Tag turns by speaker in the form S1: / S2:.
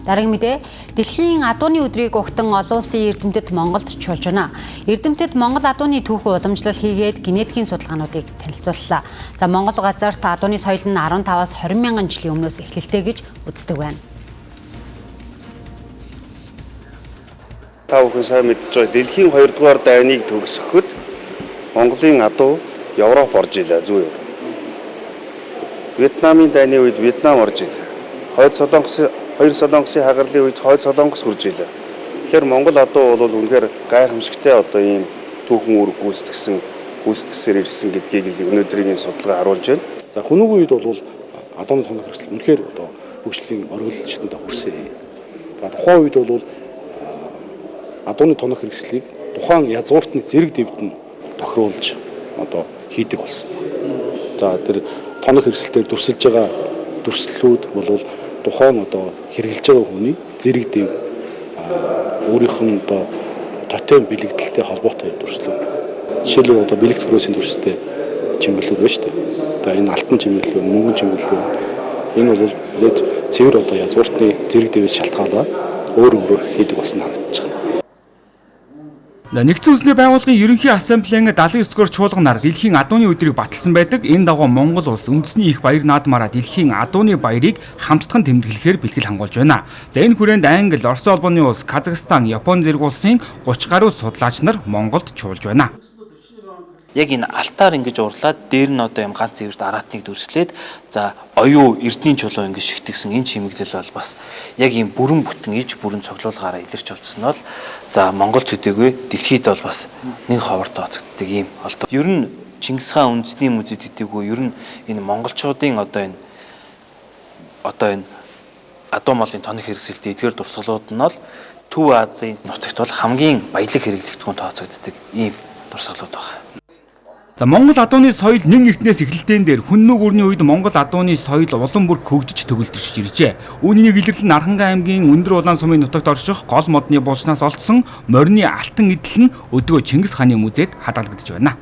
S1: Дараагийн мэдээ дэлхийн адууны өдрийг угтан олон улсын эрдэмтэд Монголд чуулж байна. Эрдэмтэд Монгол адууны түүхэн уламжлал хийгээд генетикийн судалгаануудыг танилцууллаа. За Монгол газарт адууны соёл нь 15-аас 20 мянган жилийн өмнөөс эхэлтэй гэж үздэг байна.
S2: Та бүхэн сайн мэдж байгаа дэлхийн 2 дугаар дайныг төгсгөхөд Монголын адуу Европ орж илаа зүү юу. Вьетнамын дайны үед Вьетнам орж илаа. Хоёр Солонгосын хагарлын үед Хойд Солонгос хүрж илаа. Тэгэхээр Монгол адуу бол үнэхээр гайхамшигтай одоо ийм түүхэн үүрэг гүйцэтгсээр ирсэн гэдгийг л өнөөдрийн судалгаа харуулж байна.
S3: За хүнүүгийн үед бол адууны тоног хэрэгсэл үнэхээр одоо хөгжлийн оргил шатанд хүрсэн. За тухайн үед бол адууны тоног хэрэгслийг тухайн язгууртны зэрэг дэвд нь тохируулж одоо хийдэг болсон. За тэр тоног хэрэгслээр дүрсэлж байгаа дүрслэлүүд бол тухайн одоо хэрэгжилж байгаа хүний зэрэг дэв өөрийнх нь одоо тотем бэлэгдэлтэй холбоотой дүрслүүд. Жишээлбэл одоо бэлэг төрөөсийн дүрстэй чимэглэлүүд байна шүү дээ. Одоо энэ алтан чимэглэл, мөнгөн чимэглэл энэ бол нээд цэвэр одоо язгууртны зэрэг дэвээс шалтгаалаад өөр хийдэг болсон харагдаж байгаа.
S4: Нэгдсэн үндэсний байгууллагын ерөнхий ассамблеийн 79-р чуулганаар дэлхийн адууны өдрийг баталсан байдаг. Энэ дагуу Монгол улс үндэсний их баяр наадмаараа дэлхийн адууны баярыг хамтдхан тэмдэглэхээр бэлтгэл хангуулж байна. За энэ хүрээнд Англи, Орос улбаны улс, Казахстан, Япон зэрэг улсын 30 гаруй судлаач нар Монголд чуулж байна.
S5: Яг энэ алтаар ингэж урлаад дээр нь одоо юм ганц цэвэрт араатныг дүрслээд за оюу эрдний чулуу ингэж шигтгсэн энэ чимэглэл бол бас яг ийм бүрэн бүтэн иж бүрэн цоглуулгаараа илэрч олдсон нь бол за Монгол төдийгүй дэлхийд бол бас нэг ховор тооцогддог ийм олдоо. Ер нь Чингис хаан үндэсний музейд төдийгүй ер нь энэ монголчуудын одоо энэ адуу малын тоног хэрэгсэлтэй эдгээр дурсгалууд нь бол Төв Азийн нутагт бол хамгийн баялаг хэрэглэгдэхүүн тооцогддог ийм дурсгалууд байна.
S4: За Монгол адууны соёл нэн эртнээс эхэлтэн дээр хүннүг үрний үед Монгол адууны соёл улам бүр хөгжиж төвлөрч иржээ. Үүнийг илэрлэн Архангай аймгийн Өндөр Улаан сумын нутагт орших гол модны булчнаас олдсон морины алтан идэл нь өдгөө Чингис хааны музейд хадгалагдж байна.